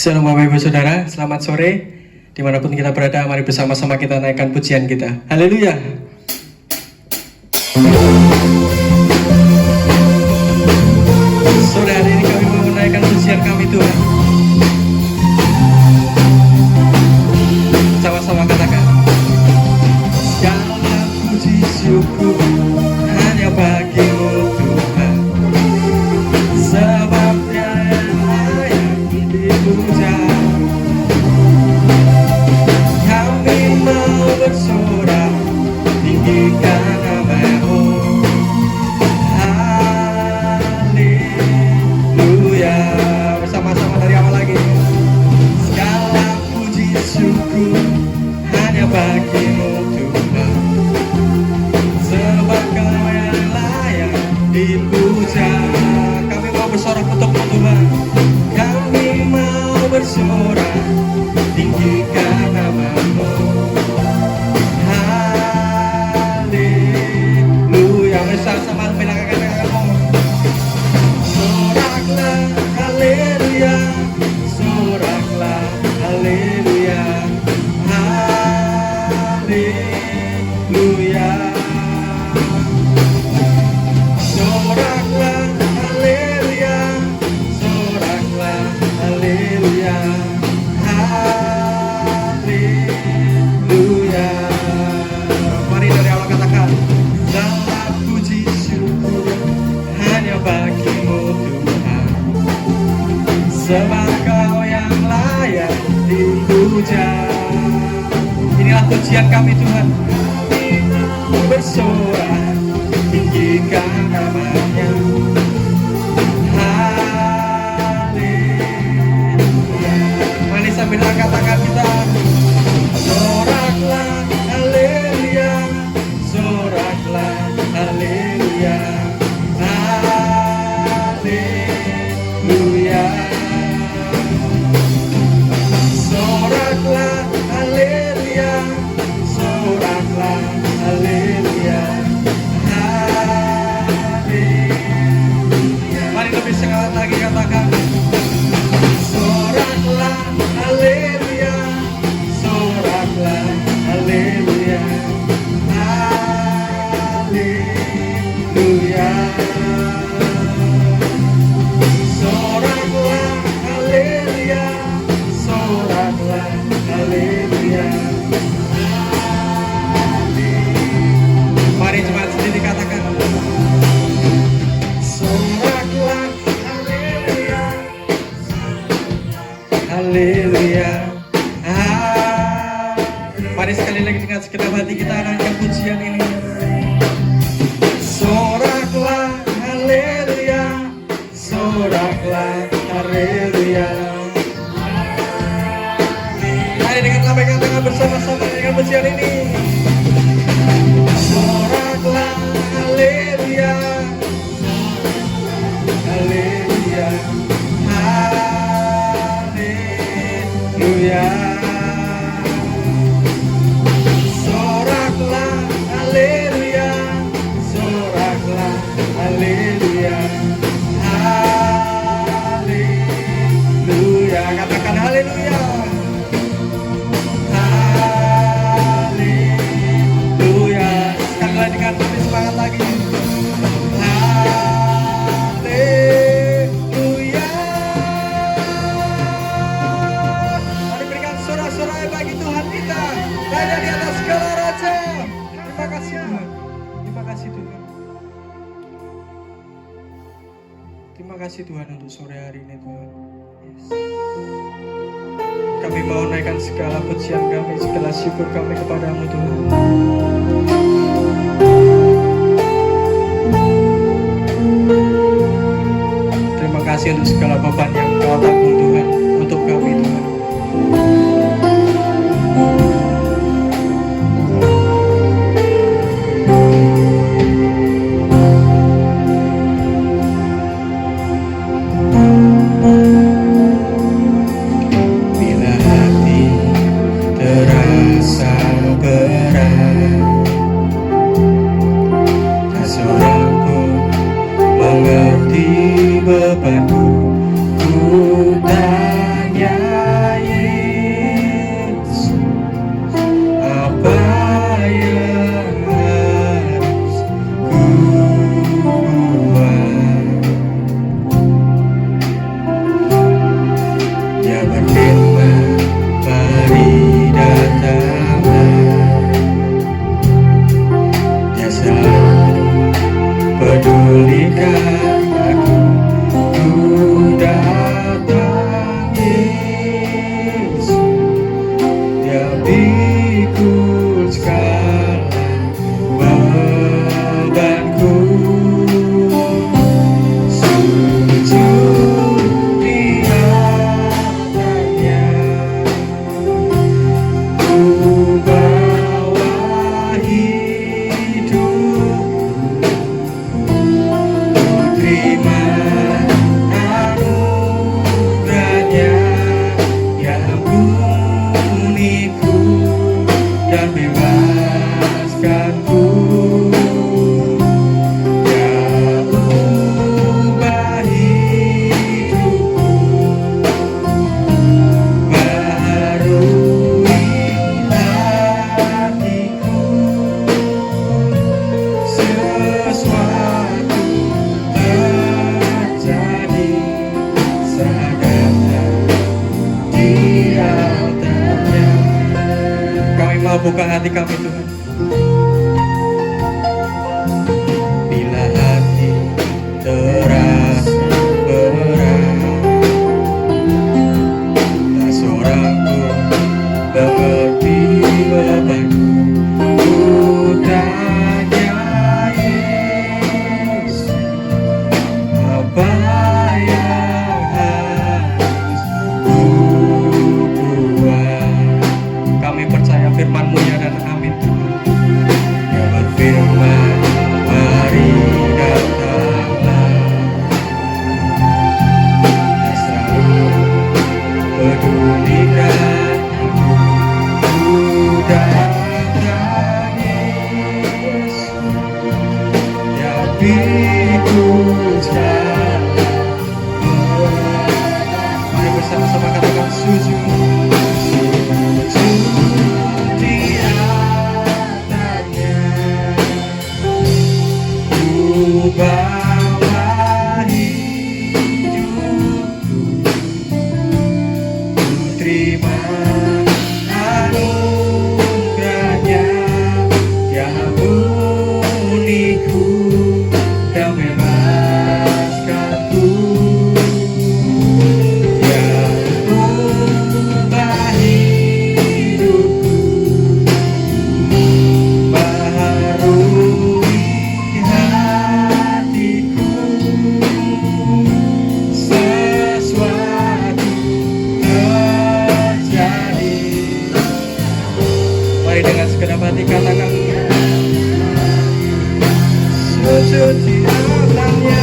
Shalom Bapak Ibu Saudara, selamat sore. Dimanapun kita berada, mari bersama-sama kita naikkan pujian kita. Haleluya. Sore hari ini kami mau menaikkan pujian kami Tuhan. Sama-sama katakan. Segala puji syukur hanya bagimu Tuhan, sebab Dia layak dipuja. Kami mau bersorak, tinggikan nama-Mu. Haleluya. Bersama-sama dari awal lagi. Segala puji syukur hanya bagimu Tuhan, sebab Kau yang layak dipuja. Kami mau bersorak untuk Tuhan. Kami mau bersorak, tinggikan nama-Mu. Haleluya. Bersama-sama bilangkan tanganmu. Soraklah haleluya, soraklah haleluya, haleluya. Soraklah haleluya, soraklah haleluya, haleluya. Mari dari awal katakan. Segala puji syukur hanya bagimu Tuhan, sebab Kau yang layak dipuja. Inilah pujian kami Tuhan. Kami bersorak, tinggikan nama-Nya. Haleluya. Mari sambil angkat tangan kita. Soraklah haleluya, soraklah haleluya, haleluya. Soraklah haleluya, soraklah haleluya, haleluya. Mari lebih semangat lagi katakan. Soraklah haleluya, soraklah haleluya, haleluya. Soraklah haleluya, soraklah haleluya, haleluya. Mari jemaat sendiri katakan. Soraklah haleluya, haleluya. Mari sekali lagi dengan segenap hati kita naikkan pujian ini. Soraklah haleluya, soraklah haleluya. Mari dengan lambaikan tangan bersama-sama dengan pujian ini. Soraklah haleluya, haleluya, haleluya. Soraklah haleluya, soraklah haleluya, haleluya. Katakan haleluya, haleluya. Sekali lagi dengan lebih semangat lagi. Haleluya. Mari berikan sorak-sorai bagi Tuhan kita, Raja di atas segala raja. Terima kasih Tuhan. Terima kasih Tuhan. Terima kasih Tuhan untuk sore hari ini Tuhan. Yes. Kami mau naikkan segala pujian kami, segala syukur kami kepadamu Tuhan. Terima kasih untuk segala beban yang Kau tanggung Tuhan untuk kami Tuhan. Bila hati terasa berat, tak seorang pun mengerti bebanku. Ku buka hati kami Tuhan. Bila hati terasa berat, tak seorang pun mengerti bebanku. Ku tanya Yesus, apa yang harus ku buat? Kami percaya firman-Mu ya dan amin Tuhan. Dia berfirman, mari datanglah, tak selalu pedulikan aku. Ku datang Yesus, ya pikul jalan. Mari bersama-sama katakan sujud. Bawa hidupku, ku terima anugerahnya yang uniku dan bebaskanku, yang ubah hidupku, baharui dengan segenap hati katakan sujud di hadapannya,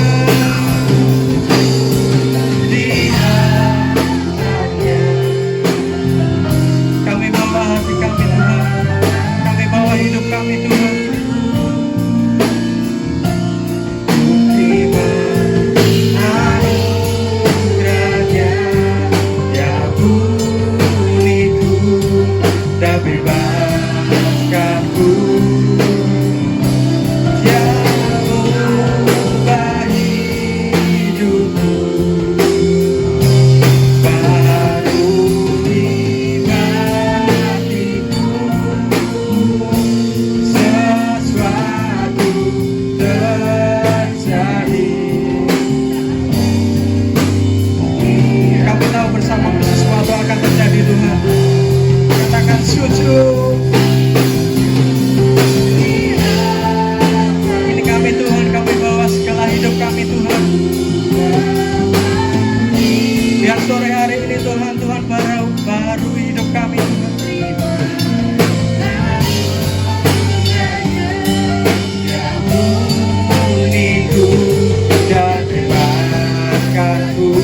di hadapannya. Kami bawa hati kami Tuhan, kami bawa hidup kami Tuhan. Terima anugerahnya yang uniku dan bebas. Ini kami Tuhan, kami bawa segala hidup kami Tuhan. Biar sore hari ini Tuhan, Tuhan baru hidup kami Tuhan. Uniku dan bebaskanku.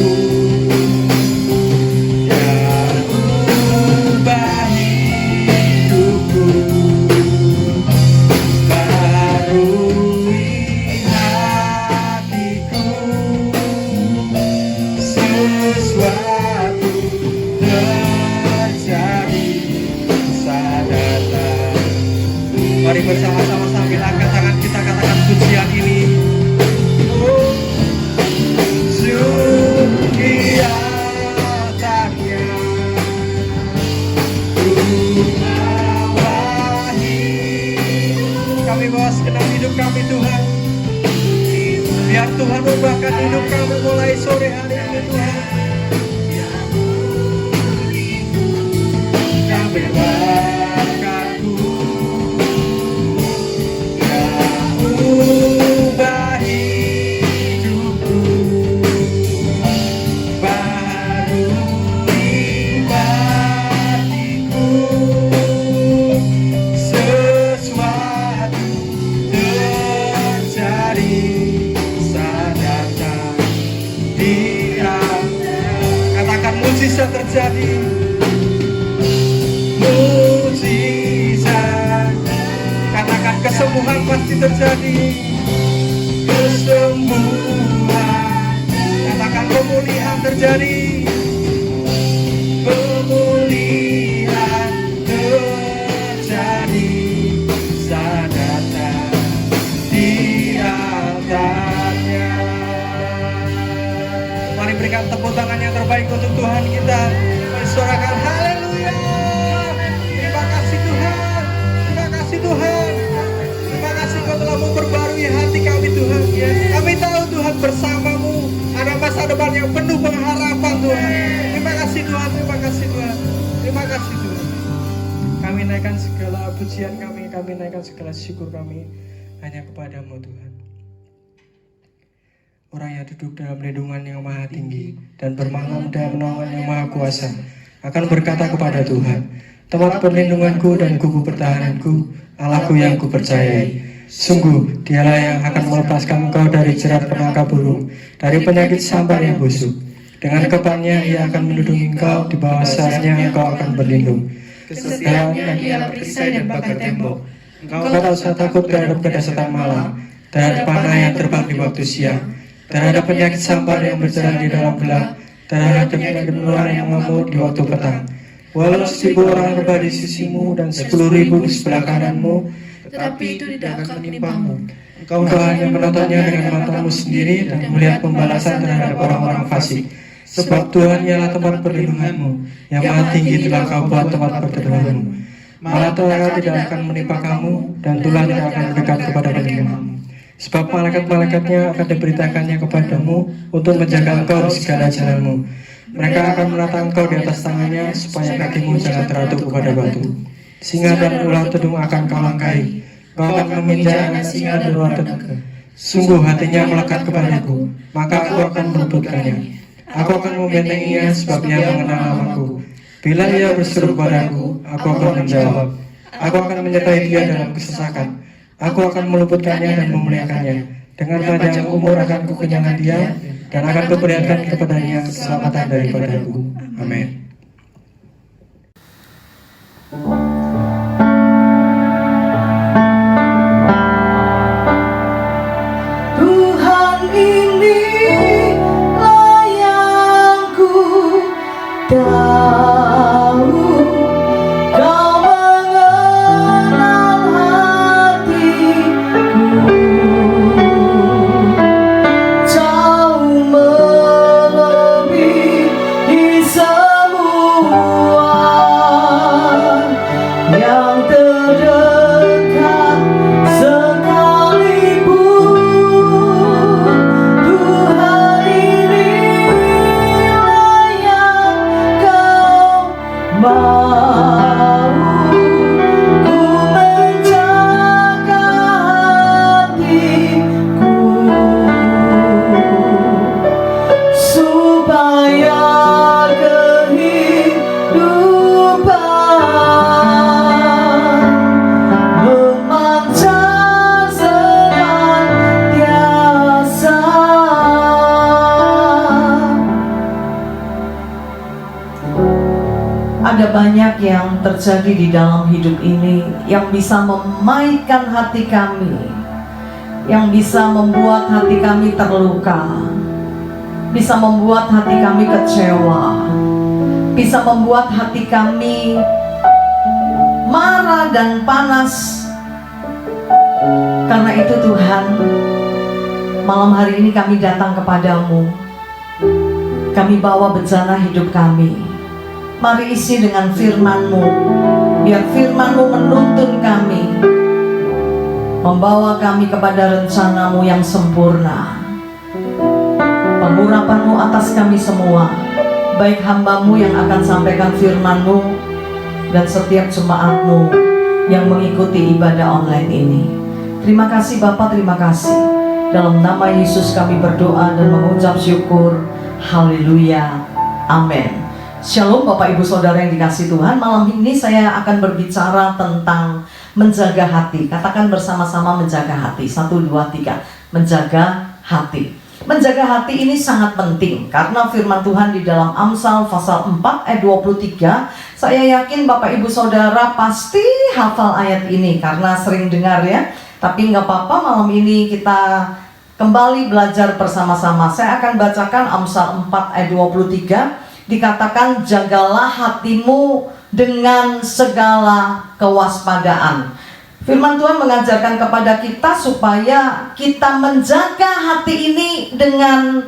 Mari bersama-sama sambil angkat tangan kita katakan pujian ini. Kami bawa segenap hidup kami Tuhan. Biar Tuhan ubahkan hidup kami mulai sore hari ini Tuhan. Kami bebaskanku, yang ubah hidupku, barui hatiku, sesuatu terjadi saat datang dia. Katakan mujizat terjadi. Katakan kesembuhan pasti terjadi. Kesembuhan. Katakan pemulihan terjadi. Pemulihan terjadi saat datang di altarnya. Mari berikan tepuk tangan yang terbaik untuk Tuhan kita. Mari sorakan haleluya. Terima kasih Tuhan. bersamamu ada masa depan yang penuh pengharapan Tuhan. Terima kasih Tuhan, terima kasih Tuhan, terima kasih Tuhan. Kami naikkan segala pujian kami naikkan segala syukur kami hanya kepadamu Tuhan. Orang yang duduk dalam lindungan yang maha tinggi dan bermalam dalam naungan yang maha kuasa akan berkata kepada Tuhan, tempat perlindunganku dan kubu pertahananku, Allahku yang kupercayai. Sungguh dialah yang akan melepaskan engkau dari jerat penangkap burung, dari penyakit sambar yang busuk. Dengan kepalanya ia akan melindungi engkau, di bawah sayapnya engkau akan berlindung. Kesetiaannya ialah perisai dan pagar tembok. Engkau tak usah takut terhadap kedahsyatan malam, terhadap panah yang terbang di waktu siang, terhadap penyakit sambar yang berjalan di dalam gelap, terhadap penyakit menular yang mengamuk di waktu petang. Walau 1000 orang rebah di sisimu dan 10.000 di sebelah kananmu, tetapi itu tidak akan menimpamu. Engkau hanya menontonnya dengan matamu sendiri dan melihat pembalasan terhadap orang-orang fasik. Sebab Tuhan ialah tempat perlindunganmu, yang maha tinggi telah kau buat tempat perteduhanmu. Malapetaka tidak akan menimpa kamu, dan tulah tidak akan mendekat kepada kediamanmu. Sebab malaikat-malaikatnya akan diberitakannya kepadamu untuk menjaga engkau di segala jalanmu. Mereka akan menatang engkau di atas tangannya, supaya kakimu jangan teratup kepada batu. Singa dan ular tedung akan kau langkai. Kau akan meminjak anak singa di luar tenaga. Sungguh hatinya melekat kepadaku, maka aku akan merebutkannya. Aku akan membentenginya sebab ia mengenal namaku. Bila ia berseru kepadaku, aku akan menjawab. Aku akan menyertai dia dalam kesesakan. Aku akan meluputkannya dan memuliakannya. Dengan panjang umur akan kukenyangkan dia, dan akan kuperlihatkan kepadanya keselamatan daripadaku. Amin. Tuhan inilah yang ku tahu, Kau mengenal hatiku, jauh melebihi semua yang terdekat sekalipun. Tuhan inilah yang Kau mau, ku menjaga hatiku, supaya kehidupan memancar senantiasa. Ada banyak yang terjadi di dalam hidup ini yang bisa memaitkan hati kami, yang bisa membuat hati kami terluka, bisa membuat hati kami kecewa, bisa membuat hati kami marah dan panas. Karena itu Tuhan, malam hari ini kami datang kepadamu. Kami bawa bejana hidup kami. Mari isi dengan firman-Mu, biar firman-Mu menuntun kami, membawa kami kepada rencana-Mu yang sempurna. Pengurapan-Mu atas kami semua, baik hamba-Mu yang akan sampaikan firman-Mu dan setiap jemaat-Mu yang mengikuti ibadah online ini. Terima kasih Bapa, terima kasih. Dalam nama Yesus kami berdoa dan mengucap syukur. Haleluya, amin. Shalom Bapak Ibu Saudara yang dikasihi Tuhan. Malam ini saya akan berbicara tentang menjaga hati. Katakan bersama-sama menjaga hati. 1, 2, 3. Menjaga hati. Menjaga hati ini sangat penting karena firman Tuhan di dalam Amsal pasal 4 ayat 23. Saya yakin Bapak Ibu Saudara pasti hafal ayat ini karena sering dengar ya. Tapi nggak apa-apa, malam ini kita kembali belajar bersama-sama. Saya akan bacakan Amsal 4 ayat 23. Dikatakan, jagalah hatimu dengan segala kewaspadaan. Firman Tuhan mengajarkan kepada kita supaya kita menjaga hati ini dengan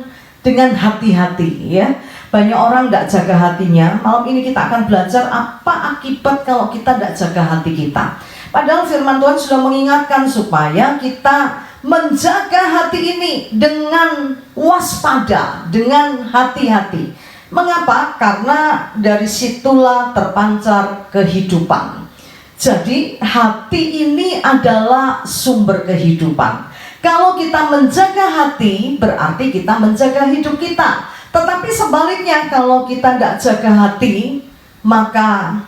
hati-hati ya. Banyak orang tidak jaga hatinya. Malam ini kita akan belajar apa akibat kalau kita tidak jaga hati kita. Padahal firman Tuhan sudah mengingatkan supaya kita menjaga hati ini dengan waspada, dengan hati-hati. Mengapa? Karena dari situlah terpancar kehidupan. Jadi hati ini adalah sumber kehidupan. Kalau kita menjaga hati, berarti kita menjaga hidup kita. Tetapi sebaliknya, kalau kita tidak jaga hati, maka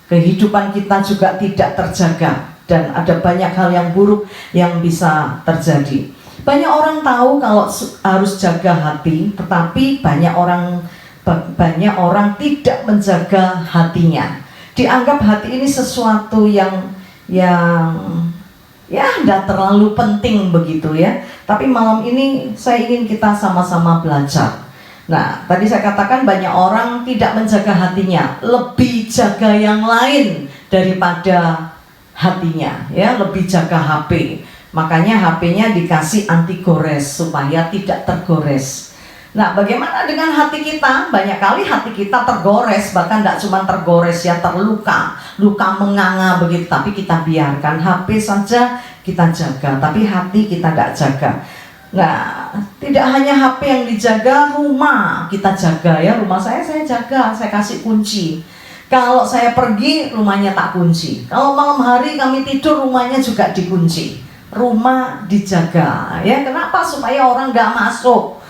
kehidupan kita juga tidak terjaga. Dan ada banyak hal yang buruk yang bisa terjadi. Banyak orang tahu kalau harus jaga hati, tetapi banyak orang tidak menjaga hatinya. Dianggap hati ini sesuatu yang tidak terlalu penting begitu ya. Tapi malam ini saya ingin kita sama-sama belajar. Nah, tadi saya katakan banyak orang tidak menjaga hatinya, lebih jaga yang lain daripada hatinya, ya, lebih jaga HP. Makanya HP-nya dikasih anti gores supaya tidak tergores. Nah, bagaimana dengan hati kita? Banyak kali hati kita tergores, bahkan tidak cuma tergores ya, terluka, luka menganga begitu. Tapi kita biarkan, HP saja kita jaga, tapi hati kita tidak jaga. Nah, tidak hanya HP yang dijaga, rumah kita jaga ya. Rumah saya jaga, saya kasih kunci. Kalau saya pergi, rumahnya tak kunci. Kalau malam hari kami tidur, rumahnya juga dikunci. Rumah dijaga, ya. Kenapa? Supaya orang nggak masuk,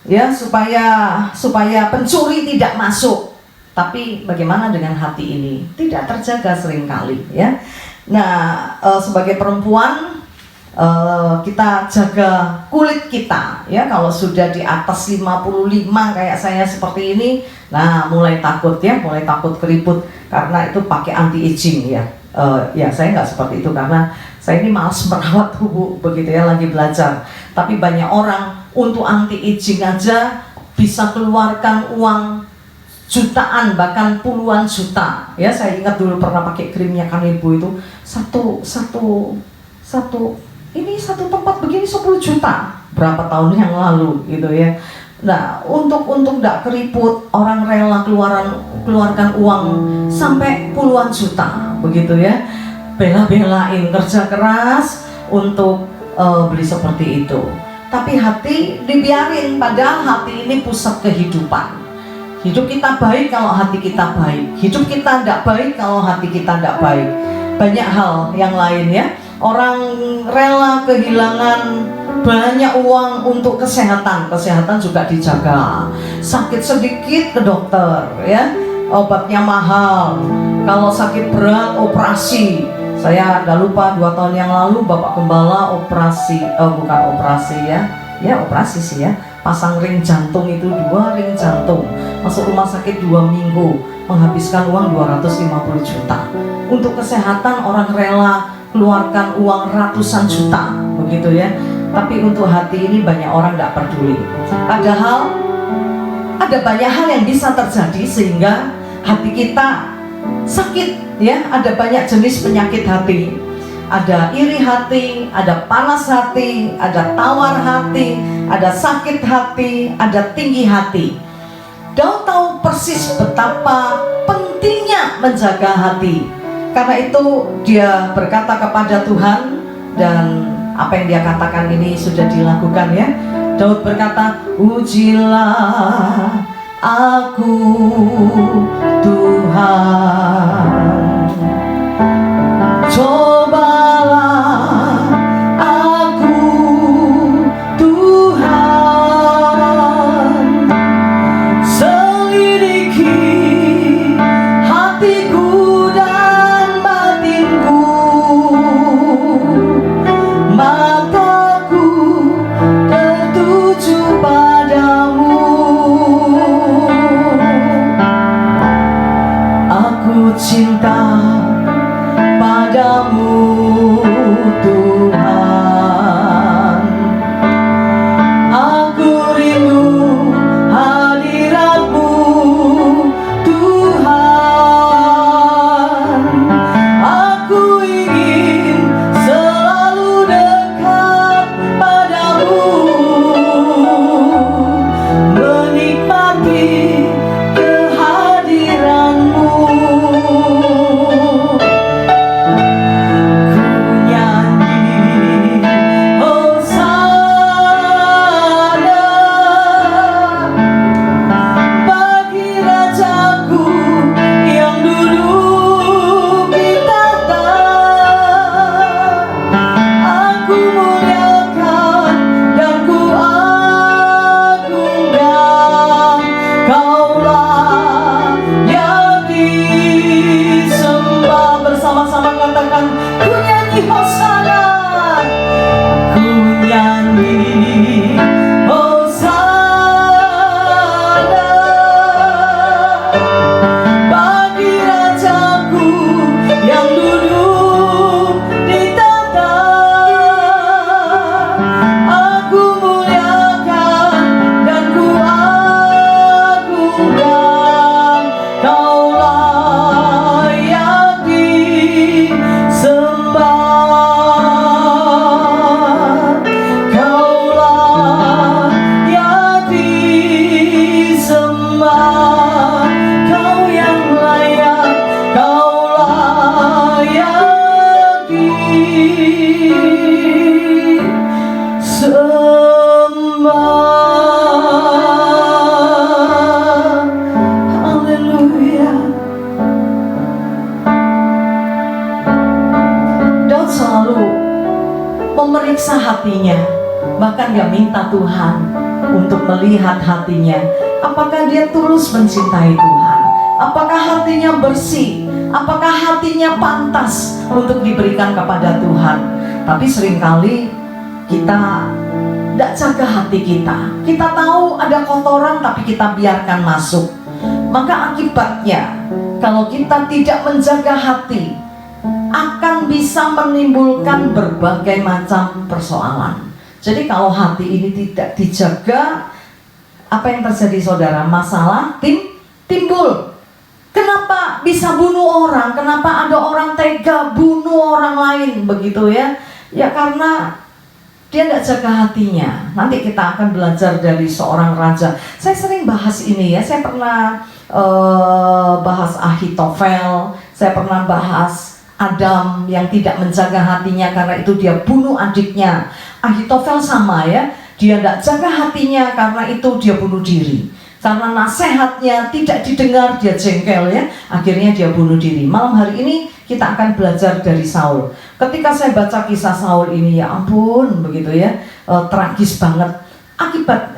ya. Supaya pencuri tidak masuk. Tapi bagaimana dengan hati ini? Tidak terjaga seringkali, ya. Nah, sebagai perempuan, kita jaga kulit kita, ya. Kalau sudah di atas 55 kayak saya seperti ini, nah mulai takut ya, mulai takut keriput karena itu pakai anti aging ya. Ya saya nggak seperti itu karena saya ini malas merawat tubuh begitu ya, lagi belajar. Tapi banyak orang untuk anti aging aja bisa keluarkan uang jutaan, bahkan puluhan juta. Ya, saya ingat dulu pernah pakai krimnya kan ibu itu satu tempat begini 10 juta berapa tahun yang lalu gitu ya. Nah, untuk tidak keriput, orang rela keluarkan uang sampai puluhan juta begitu ya. Bela-belain kerja keras untuk beli seperti itu. Tapi hati dibiarin, padahal hati ini pusat kehidupan. Hidup kita baik kalau hati kita baik. Hidup kita tidak baik kalau hati kita tidak baik. Banyak hal yang lain ya. Orang rela kehilangan banyak uang untuk kesehatan juga dijaga. Sakit sedikit ke dokter, ya, obatnya mahal. Kalau sakit berat operasi. Saya udah lupa 2 tahun yang lalu Bapak Gembala operasi, bukan operasi ya operasi sih ya. Pasang ring jantung itu 2 ring jantung. Masuk rumah sakit 2 minggu, menghabiskan uang 250 juta. Untuk kesehatan orang rela keluarkan uang ratusan juta begitu ya. Tapi untuk hati ini banyak orang tidak peduli. Padahal ada banyak hal yang bisa terjadi sehingga hati kita sakit ya. Ada banyak jenis penyakit hati. Ada iri hati, ada panas hati, ada tawar hati, ada sakit hati, ada tinggi hati. Daud tahu persis betapa pentingnya menjaga hati. Karena itu dia berkata kepada Tuhan, dan apa yang dia katakan ini sudah dilakukan ya. Daud berkata, ujilah aku Tuhan, cobalah aku Tuhan, selidiki hatiku dan batinku, mataku tertuju padamu. Aku cinta padamu memeriksa hatinya. Bahkan dia minta Tuhan untuk melihat hatinya. Apakah dia tulus mencintai Tuhan? Apakah hatinya bersih? Apakah hatinya pantas untuk diberikan kepada Tuhan? Tapi seringkali kita tidak jaga hati kita. Kita tahu ada kotoran tapi kita biarkan masuk. Maka akibatnya kalau kita tidak menjaga hati akan bisa menimbulkan berbagai macam persoalan. Jadi kalau hati ini tidak dijaga, apa yang terjadi saudara? Masalah timbul. Kenapa bisa bunuh orang? Kenapa ada orang tega bunuh orang lain begitu ya? Ya karena dia tidak jaga hatinya. Nanti kita akan belajar dari seorang raja. Saya sering bahas ini ya. Saya pernah bahas Ahitofel. Saya pernah bahas Adam yang tidak menjaga hatinya, karena itu dia bunuh adiknya. Ahitofel sama ya. Dia tidak jaga hatinya, karena itu dia bunuh diri. Karena nasihatnya tidak didengar, dia jengkel ya. Akhirnya dia bunuh diri. Malam hari ini kita akan belajar dari Saul. Ketika saya baca kisah Saul ini, ya ampun begitu ya, tragis banget. Akibat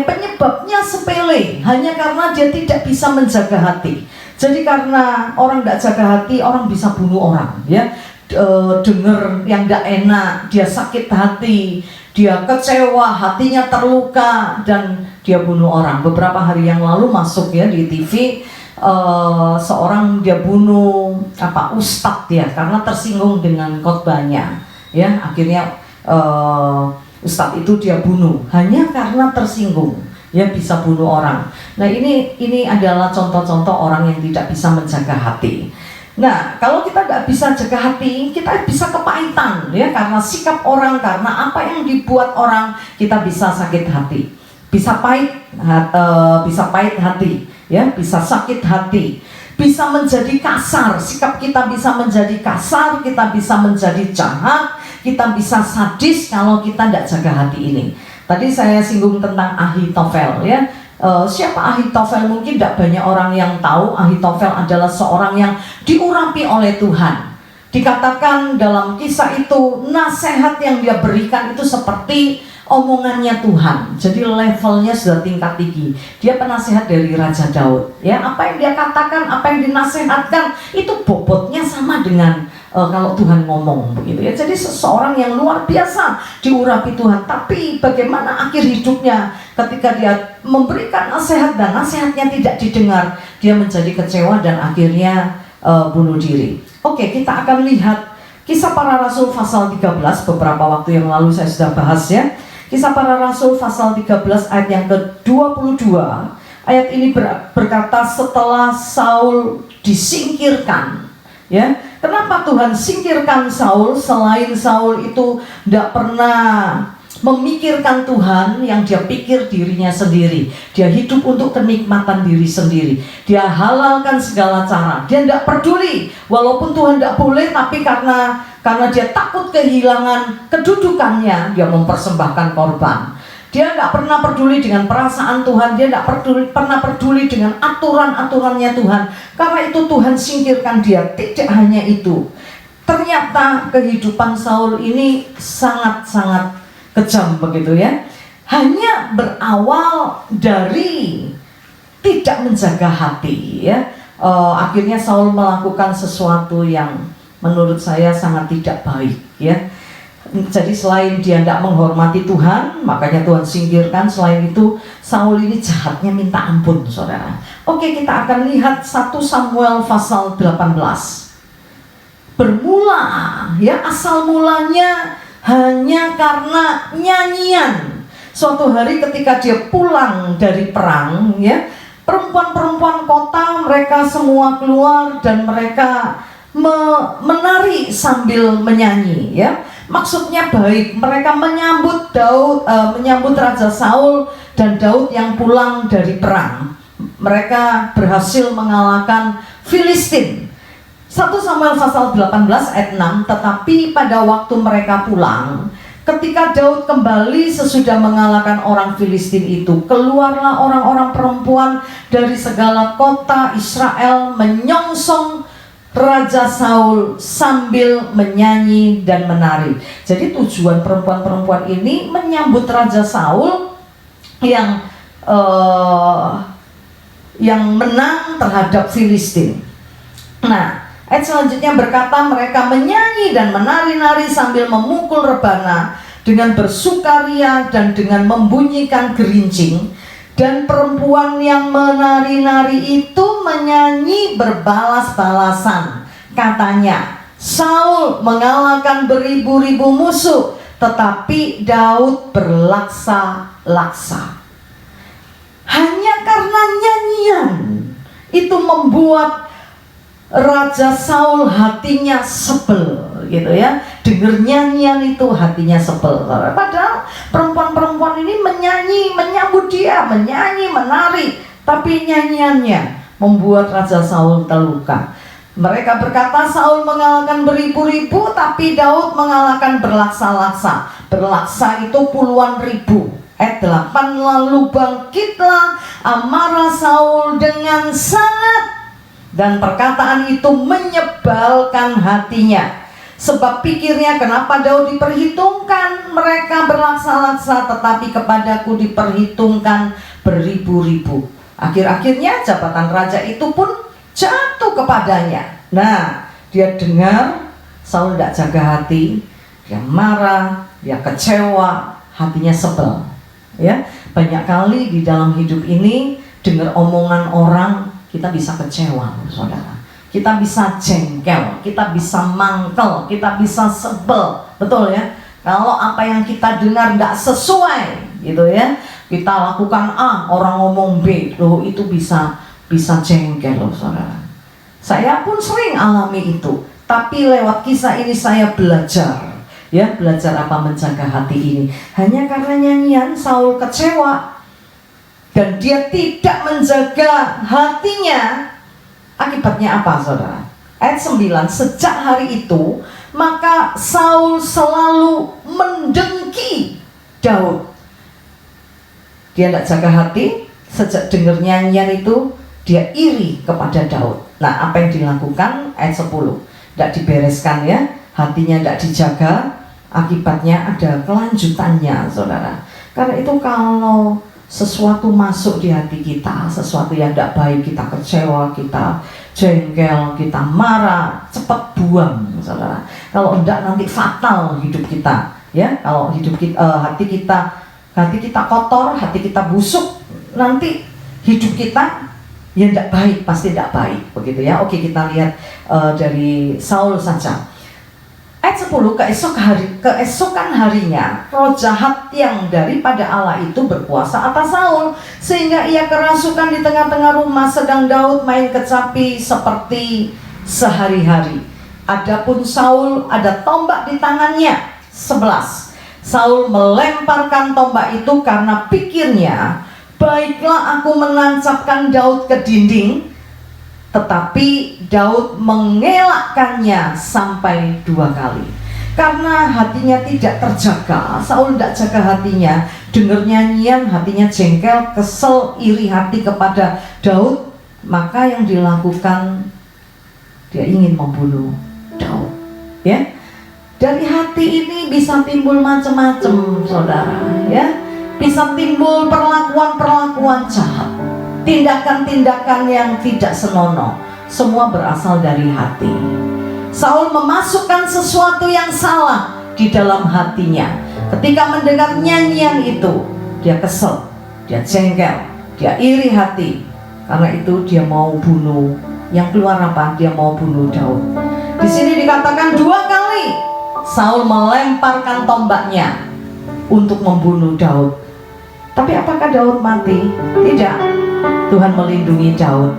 penyebabnya sepele, hanya karena dia tidak bisa menjaga hati. Jadi karena orang tidak jaga hati, orang bisa bunuh orang ya. Dengar yang tidak enak, dia sakit hati, dia kecewa, hatinya terluka, dan dia bunuh orang. Beberapa hari yang lalu masuk ya di TV, seorang dia bunuh ustadz ya, karena tersinggung dengan khotbahnya ya. Akhirnya ustadz itu dia bunuh hanya karena tersinggung ya, bisa bunuh orang. Nah ini adalah contoh-contoh orang yang tidak bisa menjaga hati. Nah kalau kita tidak bisa jaga hati, kita bisa kepahitan ya, karena sikap orang, karena apa yang dibuat orang, kita bisa sakit hati, bisa pahit hati ya, bisa sakit hati, bisa menjadi kasar. Sikap kita bisa menjadi kasar, kita bisa menjadi jahat, kita bisa sadis kalau kita tidak jaga hati ini. Tadi saya singgung tentang Ahitofel ya. Siapa Ahitofel? Mungkin tidak banyak orang yang tahu. Ahitofel adalah seorang yang diurapi oleh Tuhan. Dikatakan dalam kisah itu, nasihat yang dia berikan itu seperti omongannya Tuhan. Jadi levelnya sudah tingkat tinggi. Dia penasihat dari Raja Daud ya. Apa yang dia katakan, apa yang dinasihatkan, itu bobotnya sama dengan kalau Tuhan ngomong begitu ya. Jadi seseorang yang luar biasa diurapi Tuhan. Tapi bagaimana akhir hidupnya ketika dia memberikan nasihat dan nasihatnya tidak didengar, dia menjadi kecewa dan akhirnya bunuh diri. Oke, kita akan lihat Kisah Para Rasul pasal 13. Beberapa waktu yang lalu saya sudah bahas ya. Kisah Para Rasul pasal 13 ayat yang ke-22. Ayat ini berkata, setelah Saul disingkirkan ya. Kenapa Tuhan singkirkan Saul? Selain Saul itu tidak pernah memikirkan Tuhan, yang dia pikir dirinya sendiri. Dia hidup untuk kenikmatan diri sendiri. Dia halalkan segala cara. Dia tidak peduli, walaupun Tuhan tidak boleh, tapi karena dia takut kehilangan kedudukannya, dia mempersembahkan korban. Dia tidak pernah peduli dengan perasaan Tuhan. Dia tidak pernah peduli dengan aturan-aturannya Tuhan. Karena itu Tuhan singkirkan dia. Tidak hanya itu, ternyata kehidupan Saul ini sangat-sangat kejam begitu ya. Hanya berawal dari tidak menjaga hati ya. Akhirnya Saul melakukan sesuatu yang menurut saya sangat tidak baik ya. Jadi selain dia tidak menghormati Tuhan, makanya Tuhan singkirkan. Selain itu Saul ini jahatnya minta ampun saudara. Oke, kita akan lihat 1 Samuel pasal 18. Bermula ya, asal mulanya hanya karena nyanyian. Suatu hari ketika dia pulang dari perang ya, perempuan-perempuan kota mereka semua keluar dan mereka menari sambil menyanyi ya. Maksudnya baik, mereka menyambut menyambut Raja Saul dan Daud yang pulang dari perang. Mereka berhasil mengalahkan Filistin. 1 Samuel pasal 18 ayat 6. Tetapi pada waktu mereka pulang, ketika Daud kembali sesudah mengalahkan orang Filistin itu, keluarlah orang-orang perempuan dari segala kota Israel menyongsong Raja Saul sambil menyanyi dan menari. Jadi tujuan perempuan-perempuan ini menyambut Raja Saul yang menang terhadap Filistin. Nah, ayat selanjutnya berkata, mereka menyanyi dan menari-nari sambil memukul rebana dengan bersukaria dan dengan membunyikan gerincing. Dan perempuan yang menari-nari itu menyanyi berbalas-balasan. Katanya, Saul mengalahkan beribu-ribu musuh, tetapi Daud berlaksa-laksa. Hanya karena nyanyian itu membuat Raja Saul hatinya sebel, gitu ya. Dengar nyanyian itu hatinya sebel. Padahal perempuan-perempuan ini menyanyi, menyambut dia, menyanyi, menari, tapi nyanyiannya membuat Raja Saul terluka. Mereka berkata, Saul mengalahkan beribu-ribu, tapi Daud mengalahkan berlaksa-laksa. Berlaksa itu puluhan ribu. Ayat 8, lalu bangkitlah amarah Saul dengan sangat, dan perkataan itu menyebalkan hatinya. Sebab pikirnya, kenapa Daud diperhitungkan mereka berlaksa-laksa, tetapi kepadaku diperhitungkan beribu-ribu. Akhir-akhirnya jabatan raja itu pun jatuh kepadanya. Nah, dia dengar Saul tidak jaga hati, dia marah, dia kecewa, hatinya sebel. Ya, banyak kali di dalam hidup ini dengar omongan orang, kita bisa kecewa, saudara. Kita bisa jengkel, kita bisa mangkel, kita bisa sebel, betul ya? Kalau apa yang kita dengar tidak sesuai, gitu ya, kita lakukan A, orang ngomong B, loh itu bisa jengkel, loh saudara. Saya pun sering alami itu, tapi lewat kisah ini saya belajar, ya, belajar apa menjaga hati ini. Hanya karena nyanyian Saul kecewa dan dia tidak menjaga hatinya. Akibatnya apa, saudara? Ayat 9, sejak hari itu maka Saul selalu mendengki Daud. Dia tidak jaga hati, sejak dengar nyanyian itu dia iri kepada Daud. Nah, apa yang dilakukan? Ayat 10, tidak dibereskan ya, hatinya tidak dijaga, akibatnya ada kelanjutannya, saudara. Karena itu kalau sesuatu masuk di hati kita, sesuatu yang tidak baik, kita kecewa, kita jengkel, kita marah, cepat buang, saudara. Kalau enggak nanti fatal hidup kita, ya. Kalau hidup kita, hati kita kotor, hati kita busuk, nanti hidup kita ya tidak baik, pasti tidak baik, begitu ya. Oke, kita lihat dari Saul saja. Ayat 10, keesokan harinya roh jahat yang daripada Allah itu berkuasa atas Saul, sehingga ia kerasukan di tengah-tengah rumah, sedang Daud main kecapi seperti sehari-hari. Adapun Saul ada tombak di tangannya. 11, Saul melemparkan tombak itu karena pikirnya, baiklah aku menancapkan Daud ke dinding. Tetapi Daud mengelakkannya sampai 2 kali. Karena hatinya tidak terjaga, Saul tidak jaga hatinya, dengar nyanyian hatinya jengkel, kesel, iri hati kepada Daud, maka yang dilakukan, dia ingin membunuh Daud. Ya, dari hati ini bisa timbul macam-macam, saudara. Ya, bisa timbul perlakuan-perlakuan jahat, tindakan-tindakan yang tidak senonoh. Semua berasal dari hati. Saul memasukkan sesuatu yang salah di dalam hatinya. Ketika mendengar nyanyian itu, dia kesel, dia jengkel, dia iri hati. Karena itu dia mau bunuh. Yang keluar apa? Dia mau bunuh Daud. Di sini dikatakan 2 kali Saul melemparkan tombaknya untuk membunuh Daud. Tapi apakah Daud mati? Tidak. Tuhan melindungi Daud.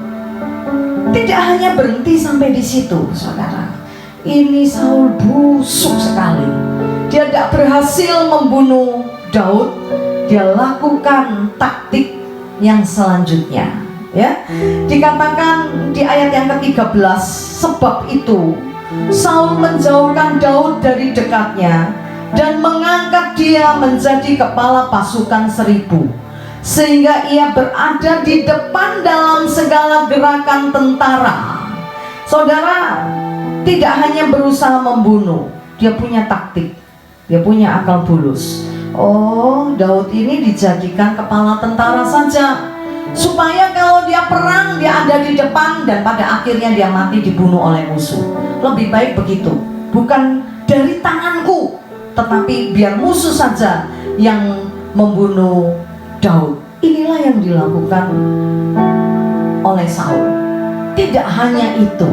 Tidak hanya berhenti sampai di situ, saudara. Ini Saul busuk sekali. Dia tidak berhasil membunuh Daud. Dia lakukan taktik yang selanjutnya. Ya, dikatakan di ayat yang ke-13, sebab itu Saul menjauhkan Daud dari dekatnya dan mengangkat dia menjadi kepala pasukan 1000, sehingga ia berada di depan dalam segala gerakan tentara. Saudara, tidak hanya berusaha membunuh, dia punya taktik, dia punya akal bulus. Oh, Daud ini dijadikan kepala tentara saja, supaya kalau dia perang, dia ada di depan, dan pada akhirnya dia mati dibunuh oleh musuh. Lebih baik begitu, bukan dari tanganku, tetapi biar musuh saja yang membunuh Daud. Inilah yang dilakukan oleh Saul. Tidak hanya itu,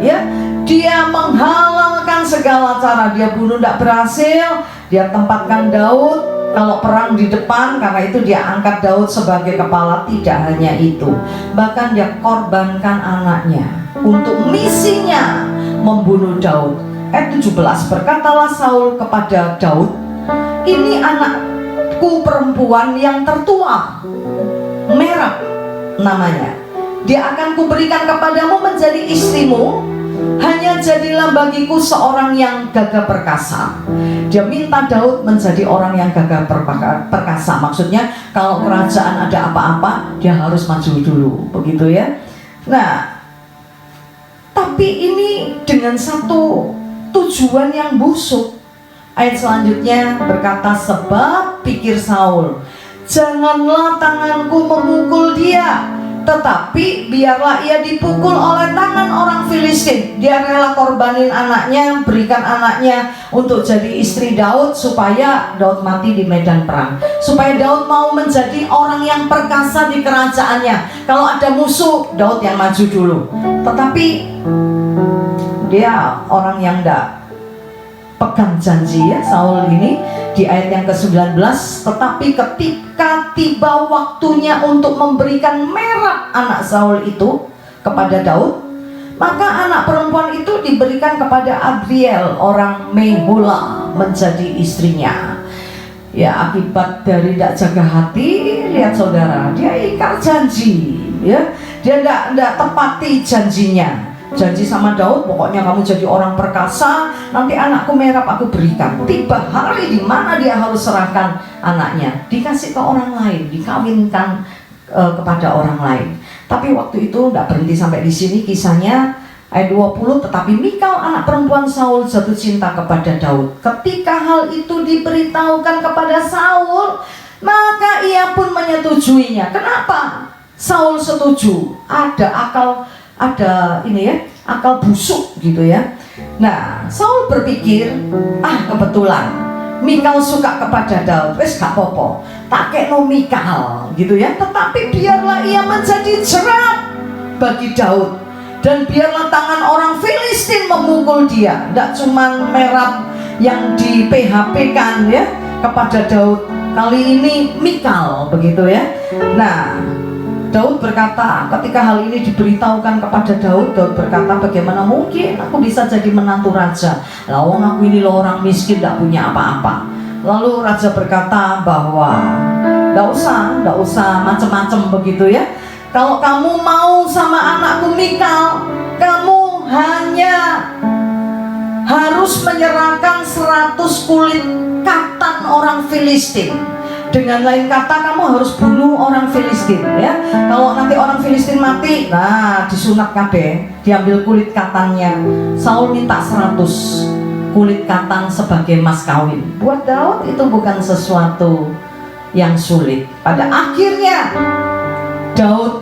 ya, dia menghalalkan segala cara. Dia bunuh tidak berhasil, dia tempatkan Daud kalau perang di depan, karena itu dia angkat Daud sebagai kepala. Tidak hanya itu, bahkan dia korbankan anaknya untuk misinya membunuh Daud. Ayat 17, berkatalah Saul kepada Daud, ini anakku perempuan yang tertua, Merab namanya. Dia akan kuberikan kepadamu menjadi istrimu. Hanya jadilah bagiku seorang yang gagah perkasa. Dia minta Daud menjadi orang yang gagah perkasa. Maksudnya kalau kerajaan ada apa-apa, dia harus maju dulu, begitu ya. Nah, tapi ini dengan satu tujuan yang busuk. Ayat selanjutnya berkata, sebab pikir Saul, janganlah tanganku memukul dia, tetapi biarlah ia dipukul oleh tangan orang Filistin. Dia rela korbanin anaknya, berikan anaknya untuk jadi istri Daud, supaya Daud mati di medan perang, supaya Daud mau menjadi orang yang perkasa di kerajaannya. Kalau ada musuh, Daud yang maju dulu. Tetapi dia orang yang tidak pegang janji, ya, Saul ini. Di ayat yang ke-19, tetapi ketika tiba waktunya untuk memberikan Merab anak Saul itu kepada Daud, maka anak perempuan itu diberikan kepada Adriel orang Mehola menjadi istrinya. Ya, akibat dari tidak jaga hati, lihat saudara, dia ingkar janji, ya, dia tidak tepati janjinya. Janji sama Daud, pokoknya kamu jadi orang perkasa, nanti anakku Merab aku berikan. Tiba hari di mana dia harus serahkan anaknya, dikasih ke orang lain, dikawinkan kepada orang lain. Tapi waktu itu tidak berhenti sampai di sini kisahnya. Ayat 20, tetapi Mikal anak perempuan Saul jatuh cinta kepada Daud. Ketika hal itu diberitahukan kepada Saul, maka ia pun menyetujuinya. Kenapa Saul setuju? Ada ini ya, akal busuk gitu ya. Nah, Saul berpikir, kebetulan Mikal suka kepada Daud, wes gak apa-apa, tak kekno Mikal gitu ya. Tetapi biarlah ia menjadi jerat bagi Daud, dan biarlah tangan orang Filistin memukul dia. Tidak cuman Merab yang di PHP-kan ya kepada Daud, kali ini Mikal, begitu ya. Nah, Daud berkata, ketika hal ini diberitahukan kepada Daud berkata, bagaimana mungkin aku bisa jadi menantu raja? Lawang aku ini loh orang miskin, tidak punya apa-apa. Lalu raja berkata bahwa tidak usah macam-macam begitu ya. Kalau kamu mau sama anakku Mikal, kamu hanya harus menyerahkan 100 kulit katan orang Filistin. Dengan lain kata, kamu harus bunuh orang Filistin ya. Kalau nanti orang Filistin mati, nah disunat kabeh, diambil kulit katannya. Saul minta 100 kulit katan sebagai mas kawin. Buat Daud itu bukan sesuatu yang sulit. Pada akhirnya Daud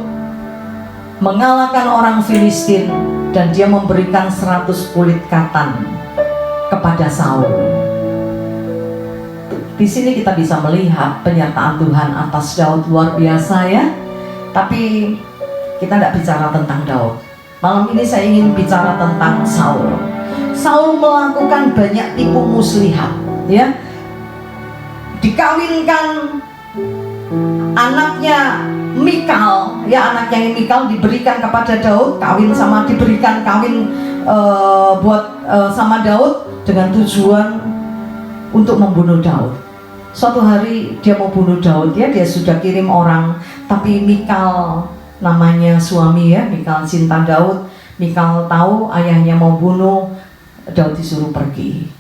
mengalahkan orang Filistin, dan dia memberikan 100 kulit katan kepada Saul. Di sini kita bisa melihat penyertaan Tuhan atas Daud luar biasa ya. Tapi kita tidak bicara tentang Daud. Malam ini saya ingin bicara tentang Saul. Saul melakukan banyak tipu muslihat ya. Dikawinkan anaknya Mikal, ya, anaknya Mikal diberikan kepada Daud, diberikan kawin sama Daud dengan tujuan untuk membunuh Daud. Suatu hari dia mau bunuh Daud ya, dia sudah kirim orang, tapi Mikal namanya suami ya, Mikal cinta Daud. Mikal tahu ayahnya mau bunuh Daud, disuruh pergi.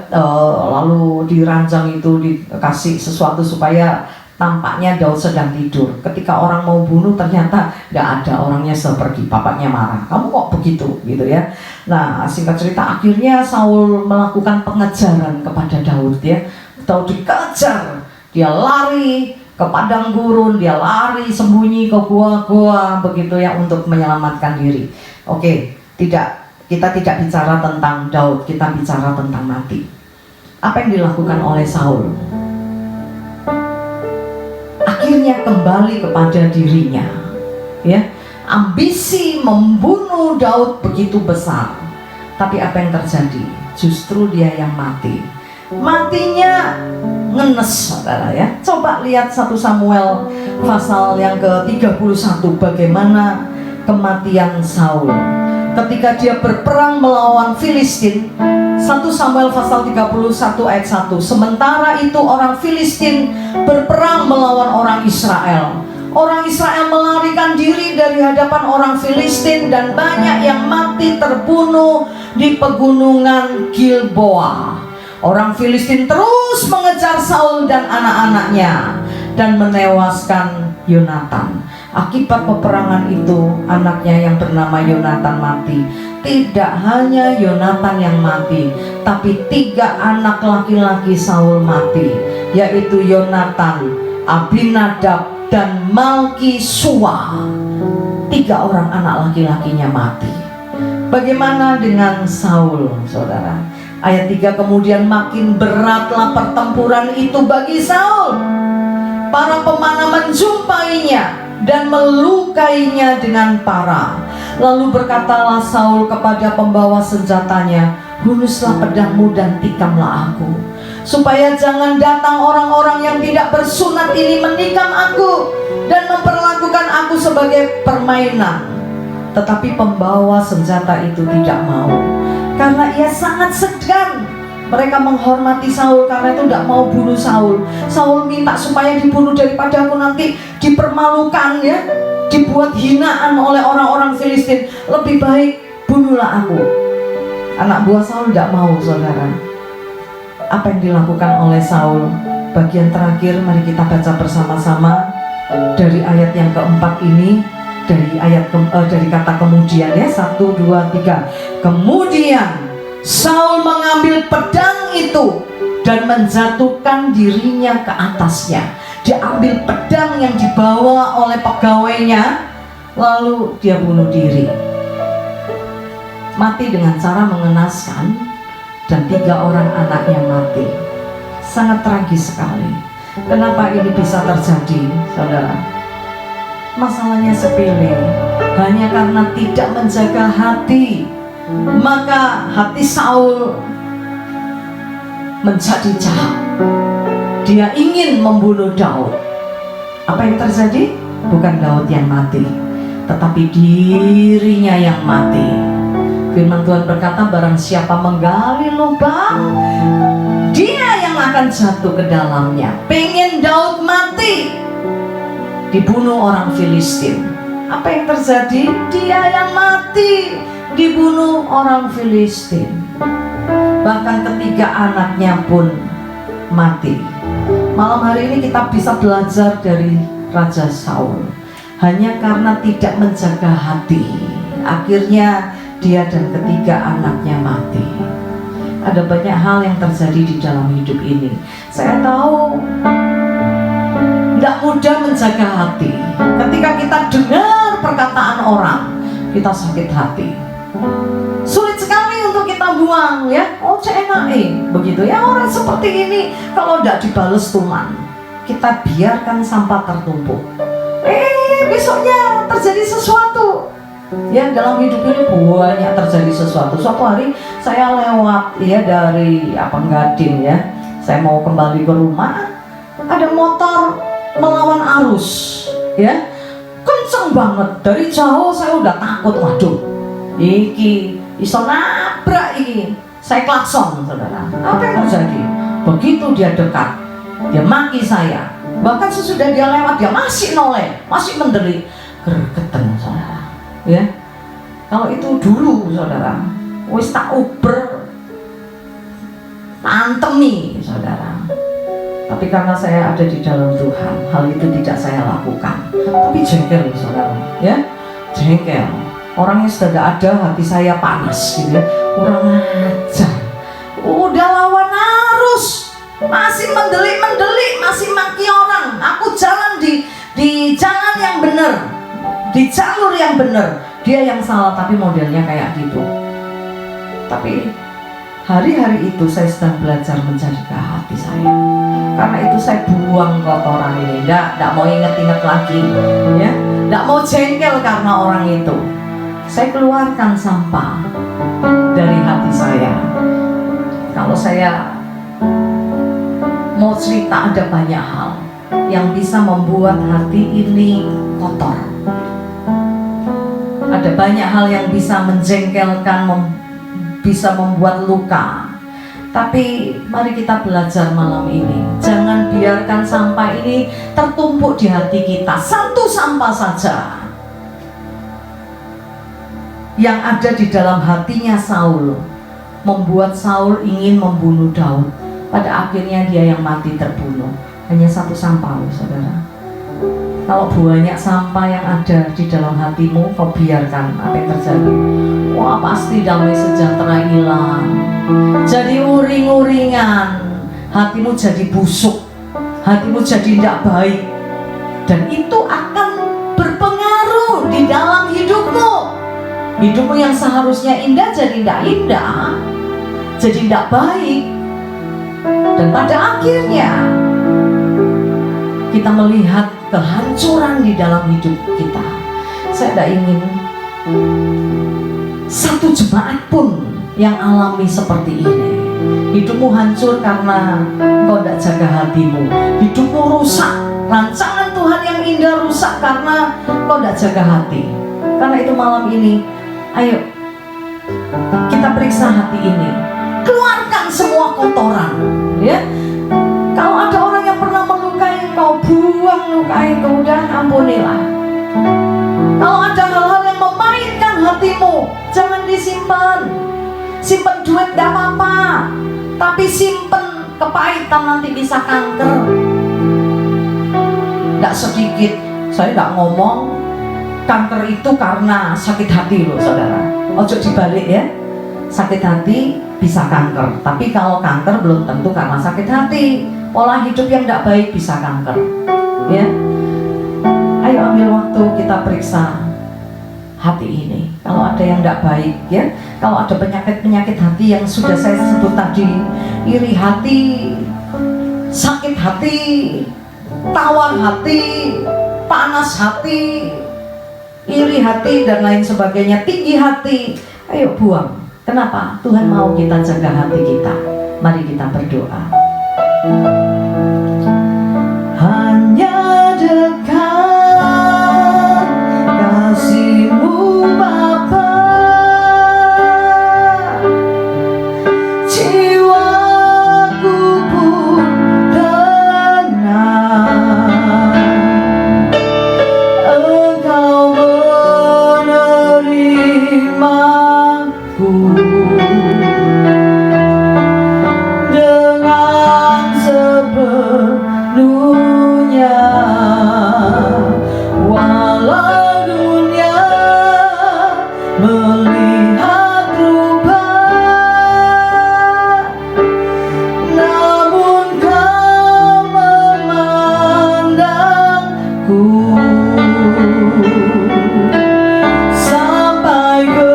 Lalu dirancang itu, dikasih sesuatu supaya Tampaknya Daud sedang tidur. Ketika orang mau bunuh ternyata nggak ada, orangnya pergi. Bapaknya marah, kamu kok begitu gitu ya. Nah, singkat cerita akhirnya Saul melakukan pengejaran kepada Daud ya. Daud dikejar, dia lari ke padang gurun, dia lari sembunyi ke gua-gua begitu ya untuk menyelamatkan diri. Oke, kita tidak bicara tentang Daud, kita bicara tentang mati. Apa yang dilakukan oleh Saul? Akhirnya kembali kepada dirinya ya. Ambisi membunuh Daud begitu besar, tapi apa yang terjadi? Justru dia yang mati. Matinya ngenes, saudara ya. Coba lihat 1 Samuel pasal yang ke-31, bagaimana kematian Saul ketika dia berperang melawan Filistin. 1 Samuel pasal 31 ayat 1. Sementara itu orang Filistin berperang melawan orang Israel. Orang Israel melarikan diri dari hadapan orang Filistin dan banyak yang mati terbunuh di pegunungan Gilboa. Orang Filistin terus mengejar Saul dan anak-anaknya dan menewaskan Yonatan. Akibat peperangan itu, anaknya yang bernama Yonatan mati. Tidak hanya Yonatan yang mati, tapi 3 anak laki-laki Saul mati, yaitu Yonatan, Abinadab, dan Malki-Sua. 3 orang anak laki-lakinya mati. Bagaimana dengan Saul, saudara? Ayat 3, kemudian makin beratlah pertempuran itu bagi Saul. Para pemanah menjumpainya dan melukainya dengan parah. Lalu berkatalah Saul kepada pembawa senjatanya, "Hunuslah pedangmu dan tikamlah aku, supaya jangan datang orang-orang yang tidak bersunat ini menikam aku dan memperlakukan aku sebagai permainan." Tetapi pembawa senjata itu tidak mau, karena ia sangat segan. Mereka menghormati Saul karena itu tidak mau bunuh Saul. Saul minta supaya dibunuh daripada aku nanti dipermalukan ya, dibuat hinaan oleh orang-orang Filistin. Lebih baik bunuhlah aku. Anak buah Saul tidak mau, saudara. Apa yang dilakukan oleh Saul? Bagian terakhir mari kita baca bersama-sama dari ayat yang keempat ini, dari kata kemudian ya, 1, 2, 3. Kemudian Saul mengambil pedang itu dan menjatuhkan dirinya ke atasnya. Dia ambil pedang yang dibawa oleh pegawainya, lalu dia bunuh diri. Mati dengan cara mengenaskan, dan 3 orang anaknya mati. Sangat tragis sekali. Kenapa ini bisa terjadi, saudara? Masalahnya sepele, hanya karena tidak menjaga hati. Maka hati Saul menjadi jahat. Dia ingin membunuh Daud. Apa yang terjadi? Bukan Daud yang mati, tetapi dirinya yang mati. Firman Tuhan berkata, barang siapa menggali lubang, dia yang akan jatuh ke dalamnya. Pengen Daud mati, dibunuh orang Filistin. Apa yang terjadi? Dia yang mati, dibunuh orang Filistin. Bahkan ketiga anaknya pun mati. Malam hari ini kita bisa belajar dari Raja Saul. Hanya karena tidak menjaga hati, akhirnya dia dan ketiga anaknya mati. Ada banyak hal yang terjadi di dalam hidup ini. Saya tahu tidak mudah menjaga hati. Ketika kita dengar perkataan orang, kita sakit hati. Sulit sekali untuk kita buang ya. Oh CNAE begitu ya, orang seperti ini kalau tidak dibales tuman, kita biarkan sampah tertumpuk. Besoknya terjadi sesuatu ya. Dalam hidup ini banyak terjadi sesuatu. Suatu hari saya lewat ya dari Gading ya, saya mau kembali ke rumah, ada motor melawan arus ya, kenceng banget. Dari jauh saya udah takut, waduh iki iso nabrak ini. Saya klakson, saudara. Apa yang terjadi? Begitu dia dekat, dia maki saya. Bahkan sesudah dia lewat, dia masih noleh, masih mendelik. Gergeten, saudara ya. Kalau itu dulu, saudara, wis tak uber antemi, saudara. Tapi karena saya ada di dalam Tuhan, hal itu tidak saya lakukan. Tapi jengkel saudara, ya, jengkel. Orangnya sudah tidak ada, hati saya panas gitu ya. Kurang ajar. Udah lawan arus, masih mendelik-mendelik, masih maki orang. Aku jalan di jalan yang benar, di jalur yang benar. Dia yang salah, tapi modelnya kayak gitu. Tapi hari-hari itu saya sedang belajar menjaga hati saya. Karena itu saya buang kotoran ini. Nggak mau inget-inget lagi, ya. Nggak mau jengkel karena orang itu. Saya keluarkan sampah dari hati saya. Kalau saya mau cerita, ada banyak hal yang bisa membuat hati ini kotor. Ada banyak hal yang bisa menjengkelkan, bisa membuat luka. Tapi mari kita belajar malam ini. Jangan biarkan sampah ini tertumpuk di hati kita. Satu sampah saja yang ada di dalam hatinya Saul membuat Saul ingin membunuh Daud. Pada akhirnya dia yang mati terbunuh. Hanya satu sampah loh saudara. Kalau banyak sampah yang ada di dalam hatimu, kau biarkan, apa yang terjadi? Wah, pasti damai sejahtera hilang. Jadi uring-uringan, hatimu jadi busuk, hatimu jadi tidak baik. Dan itu akan berpengaruh di dalam hidupmu. Hidupmu yang seharusnya indah jadi tidak indah, jadi tidak baik. Dan pada akhirnya kita melihat kehancuran di dalam hidup kita. Saya tidak ingin satu jemaat pun yang alami seperti ini. Hidupmu hancur karena kau tidak jaga hatimu. Hidupmu rusak, rancangan Tuhan yang indah rusak karena kau tidak jaga hati. Karena itu malam ini, ayo kita periksa hati ini. Keluarkan semua kotoran, ya. Kalau ada orang yang pernah melukai kau, buang luka itu, udah ampunilah. Kalau ada hal-hal yang memainkan hatimu, jangan disimpan. Simpan duit gak apa-apa, tapi simpan kepahitan, nanti bisa kanker. Gak sedikit, saya gak ngomong kanker itu karena sakit hati loh saudara. Ojo dibalik ya. Sakit hati bisa kanker, tapi kalau kanker belum tentu karena sakit hati. Pola hidup yang tidak baik bisa kanker, ya. Ayo ambil waktu kita periksa hati ini. Kalau ada yang tidak baik, ya, kalau ada penyakit-penyakit hati yang sudah saya sebut tadi, iri hati, sakit hati, tawar hati, panas hati, iri hati dan lain sebagainya, tinggi hati, ayo buang. Kenapa? Tuhan mau kita jaga hati kita. Mari kita berdoa. Hanya dekat kasih-Mu Bapa, jiwaku pun tenang. Engkau menerimaku dengan sepenuhnya, walau dunia melihat rubah, namun Kau memandangku sampai ke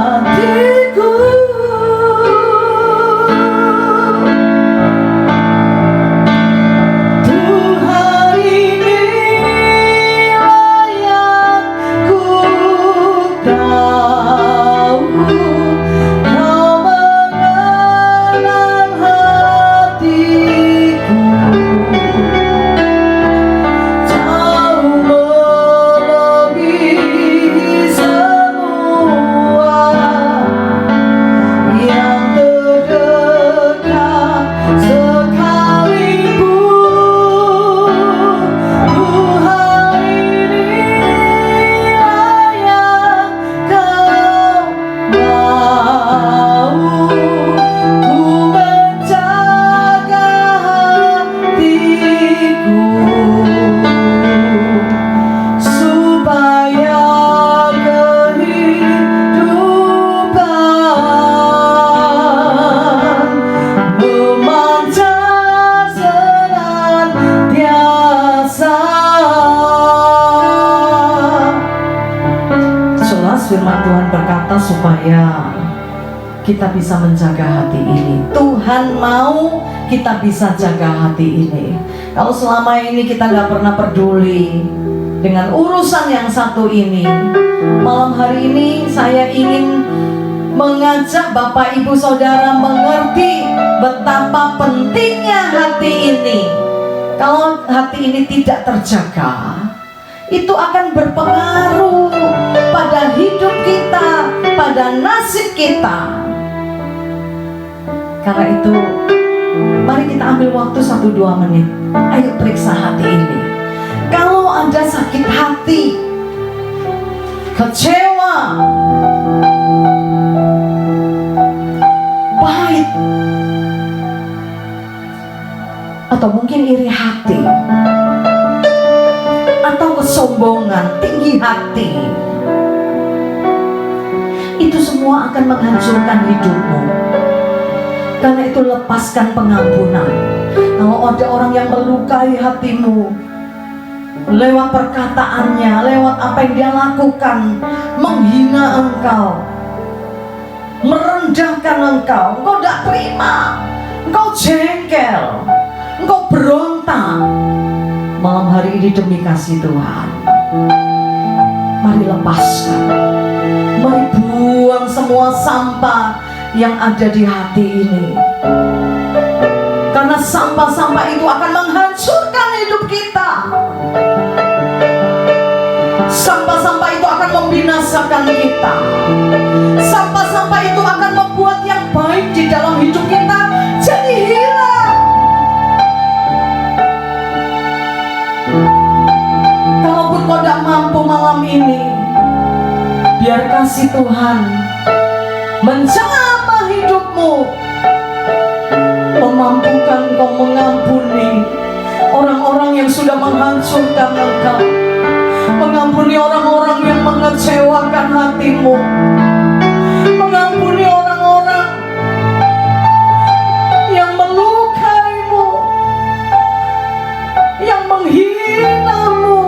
hatiku. supaya kita bisa menjaga hati ini. Tuhan mau kita bisa jaga hati ini. Kalau selama ini kita nggak pernah peduli dengan urusan yang satu ini, malam hari ini saya ingin mengajak Bapak Ibu Saudara mengerti betapa pentingnya hati ini. Kalau hati ini tidak terjaga, itu akan berpengaruh pada hidup kita, pada nasib kita. Karena itu, mari kita ambil waktu 1-2 menit. Ayo periksa hati ini. Kalau ada sakit hati, kecewa, pahit, atau mungkin iri hati, atau kesombongan, tinggi hati, itu semua akan menghancurkan hidupmu. Karena itu lepaskan pengampunan. Kalau ada orang yang melukai hatimu lewat perkataannya, lewat apa yang dia lakukan, menghina engkau, merendahkan engkau tidak terima, engkau jengkel, engkau berontak, malam hari ini demi kasih Tuhan, mari lepaskan, mari buang semua sampah yang ada di hati ini. Karena sampah-sampah itu akan menghancurkan hidup kita. Sampah-sampah itu akan membinasakan kita. Sampah-sampah itu akan membuat yang baik di dalam hidup kita jadi hilang. Kalaupun kau tidak mampu malam ini, biar kasih Tuhan menjamah hidupmu, memampukan kau mengampuni orang-orang yang sudah menghancurkan engkau, mengampuni orang-orang yang mengecewakan hatimu, mengampuni orang-orang yang melukaimu, yang menghinamu,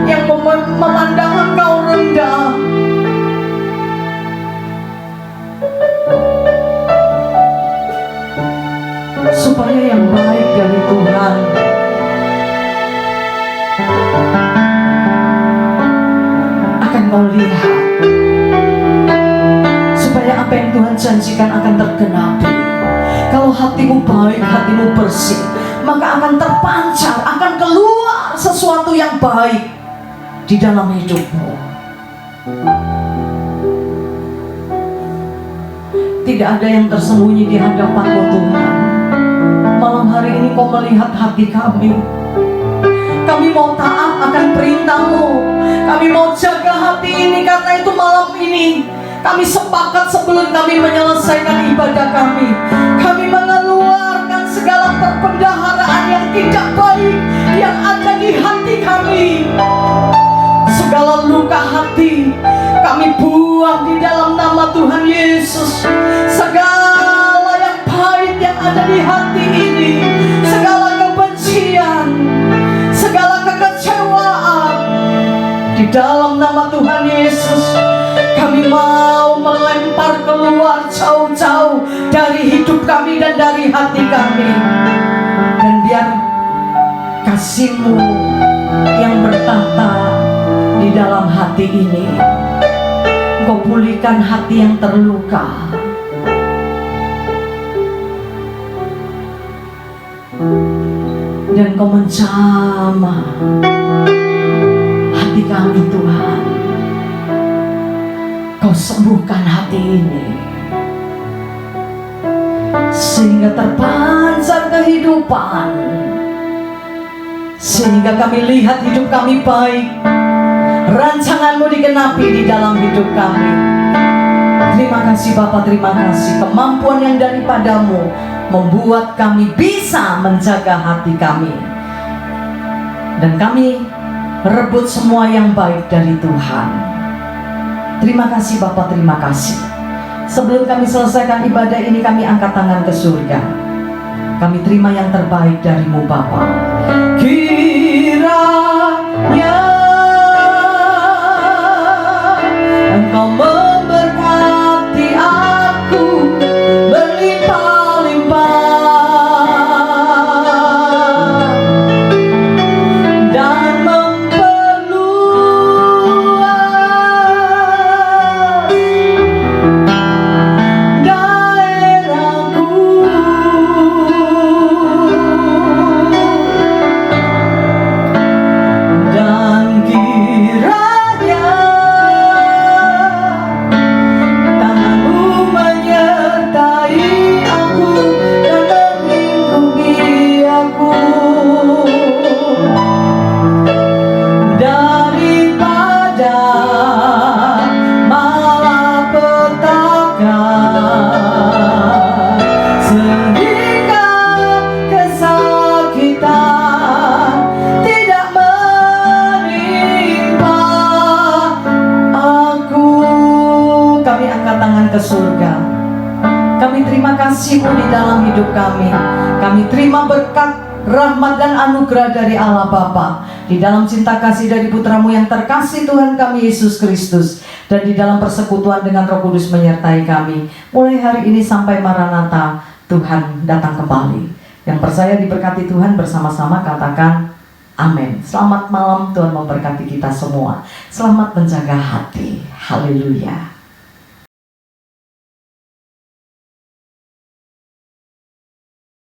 yang memandang engkau rendah. Supaya yang baik dari Tuhan akan kau lihat, supaya apa yang Tuhan janjikan akan tergenapi. Kalau hatimu baik, hatimu bersih, maka akan terpancar, akan keluar sesuatu yang baik di dalam hidupmu. Tidak ada yang tersembunyi di hadapan-Mu Tuhan. Malam hari ini kau melihat hati kami. Kami mau taat akan perintah-Mu. Kami mau jaga hati ini. Karena itu malam ini kami sepakat sebelum kami menyelesaikan ibadah kami, kami mengeluarkan segala perbendaharaan yang tidak baik yang ada di hati kami. Segala luka hati kami buang di dalam nama Tuhan Yesus. Segala yang pahit yang ada di hati ini, segala kebencian, segala kekecewaan, di dalam nama Tuhan Yesus kami mau melempar keluar jauh-jauh dari hidup kami dan dari hati kami. Dan biar kasih-Mu yang bertata di dalam hati ini, Kau pulihkan hati yang terluka. Dan Kau menjamah hati kami Tuhan. Kau sembuhkan hati ini sehingga terpancar kehidupan, sehingga kami lihat hidup kami baik, rancangan-Mu digenapi di dalam hidup kami. Terima kasih Bapa, terima kasih kemampuan yang daripada-Mu membuat kami bisa menjaga hati kami, dan kami merebut semua yang baik dari Tuhan. Terima kasih Bapa, terima kasih. Sebelum kami selesaikan ibadah ini, kami angkat tangan ke surga. Kami terima yang terbaik dari-Mu Bapa. Kiranya Engkau memberkati kedatangan ke surga. Kami terima kasih-Mu di dalam hidup kami. Kami terima berkat, rahmat dan anugerah dari Allah Bapa, di dalam cinta kasih dari Putra-Mu yang terkasih Tuhan kami Yesus Kristus, dan di dalam persekutuan dengan Roh Kudus menyertai kami mulai hari ini sampai Maranatha, Tuhan datang kembali. Yang percaya diberkati Tuhan bersama-sama katakan amin. Selamat malam, Tuhan memberkati kita semua. Selamat menjaga hati. Haleluya.